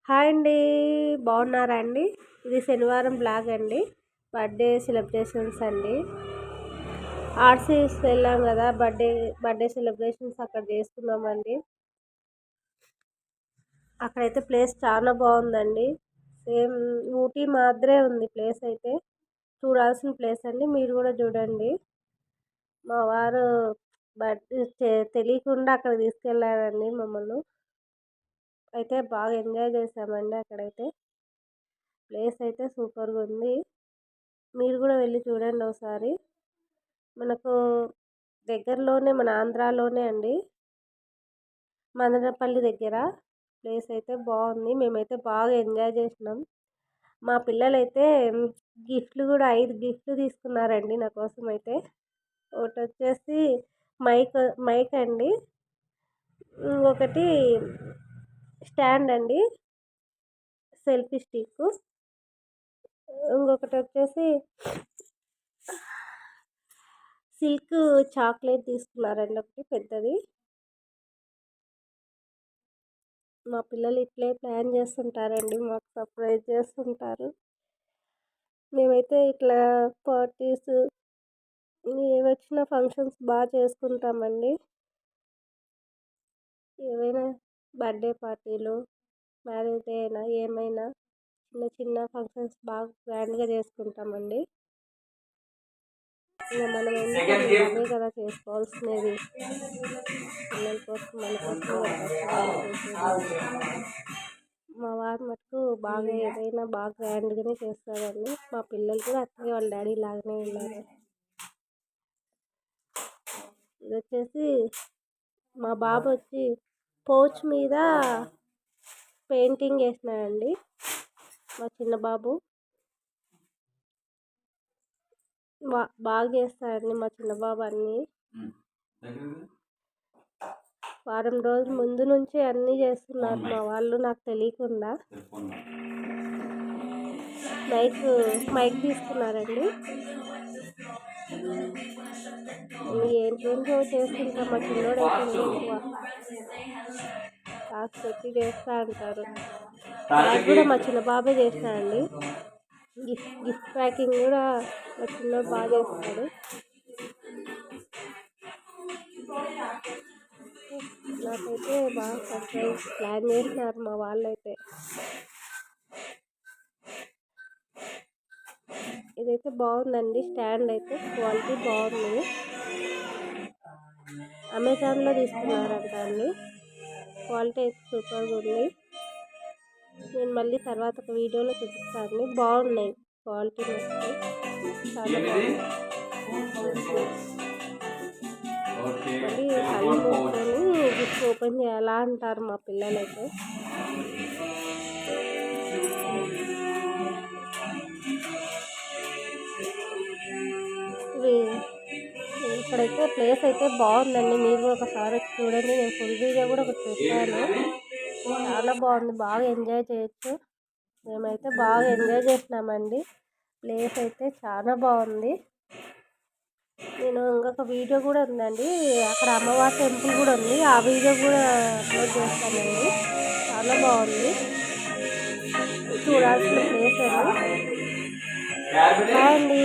Hi అండి. బాగున్నారా అండి? ఇది శనివారం బ్లాగ్ అండి. బర్త్డే సెలబ్రేషన్స్ అండి. ఆర్సీస్ వెళ్ళాం కదా, బర్త్డే సెలబ్రేషన్స్ అక్కడ చేసుకున్నామండి. అక్కడైతే ప్లేస్ చాలా బాగుందండి. సేమ్ ఊటీ మాదిరే ఉంది ప్లేస్ అయితే. చూడాల్సిన ప్లేస్ అండి, మీరు కూడా చూడండి. మా వారు తెలియకుండా అక్కడ తీసుకెళ్ళారండి మమ్మల్ని. అయితే బాగా ఎంజాయ్ చేసామండి అక్కడైతే. ప్లేస్ అయితే సూపర్గా ఉంది. మీరు కూడా వెళ్ళి చూడండి ఒకసారి. మనకు దగ్గరలోనే, మన ఆంధ్రాలోనే అండి, మదనపల్లి దగ్గర. ప్లేస్ అయితే బాగుంది. మేమైతే బాగా ఎంజాయ్ చేసినాం. మా పిల్లలైతే గిఫ్ట్లు కూడా 5 గిఫ్ట్లు తీసుకున్నారండి నా కోసం అయితే. ఒకటి వచ్చేసి మైక్ మైక్ అండి, ఇంకొకటి స్టాండ్ అండి, సెల్ఫీ స్టిక్, ఇంకొకటి వచ్చేసి సిల్క్ చాక్లెట్ తీసుకున్నారండి ఒకటి పెద్దది. మా పిల్లలు ఇట్లే ప్లాన్ చేస్తుంటారండి, మాకు సర్ప్రైజ్ చేస్తుంటారు. మేమైతే ఇట్లా పార్టీస్, ఏవొచ్చిన ఫంక్షన్స్ బాగా చేసుకుంటామండి. ఏవైనా బర్త్డే పార్టీలు, మ్యారేజ్ డే అయినా ఏమైనా చిన్న చిన్న ఫంక్షన్స్ బాగా గ్రాండ్గా చేసుకుంటామండి. ఇంకా మనం ఎందుకంటే అవే కదా చేసుకోవాల్సినది. పిల్లల కోసం, మన కోసం చేసేది. మా వారు మటుకు బాగా ఏదైనా బాగా గ్రాండ్గానే చేస్తారండి. మా పిల్లలు కూడా అట్లే వాళ్ళ డాడీ లాగానే ఉన్నారు. ఇది వచ్చేసి మా బాబు వచ్చి పౌచ్ మీద పెయింటింగ్ వేసినాడండి. మా చిన్న బాబు బాగా చేస్తాడండి మా చిన్న బాబు అన్నీ. వారం రోజుల ముందు నుంచి అన్నీ చేస్తున్నారు మా వాళ్ళు, నాకు తెలియకుండా. మైక్ తీసుకున్నారండి. ఏంటేంటో చేస్తుంటాం. మా చిన్నోడు అయితే ఎక్కువ కాసు పెట్టి చేస్తూ ఉంటారు. నాకు కూడా మా చిన్న బాబే చేసినాడండి. గిఫ్ట్ ప్యాకింగ్ కూడా మా చిన్నోడు బాగా చేస్తాడు. నాకైతే బాగా సర్ప్రైజ్ ప్లాన్ చేసినారు మా వాళ్ళైతే. ఇదైతే బాగుందండి, స్టాండ్ అయితే క్వాలిటీ బాగుంది. అమెజాన్లో తీసుకున్నారంట అండి. క్వాలిటీ అయితే సూపర్గా ఉంది. నేను మళ్ళీ తర్వాత ఒక వీడియోలో చూపిస్తాను. బాగున్నాయి క్వాలిటీ మొత్తం, చాలా బాగుంది. మళ్ళీ కళ్ళు మూసుకొని గిఫ్ట్ ఓపెన్ చేయాలా అంటారు మా పిల్లలైతే. ఇక్కడైతే ప్లేస్ అయితే బాగుందండి. మీరు కూడా ఒకసారి వచ్చి చూడండి. నేను ఫుల్ వీడియో కూడా ఒకటి పెట్టాను. చాలా బాగుంది, బాగా ఎంజాయ్ చేయొచ్చు. మేమైతే బాగా ఎంజాయ్ చేసినామండి. ప్లేస్ అయితే చాలా బాగుంది. నేను ఇంకొక వీడియో కూడా ఉందండి, అక్కడ అమ్మవారి టెంపుల్ కూడా ఉంది. ఆ వీడియో కూడా అప్లోడ్ చేస్తానండి. చాలా బాగుంది, చూడాల్సిన ప్లేస్ అండి. బాయ్ అండి.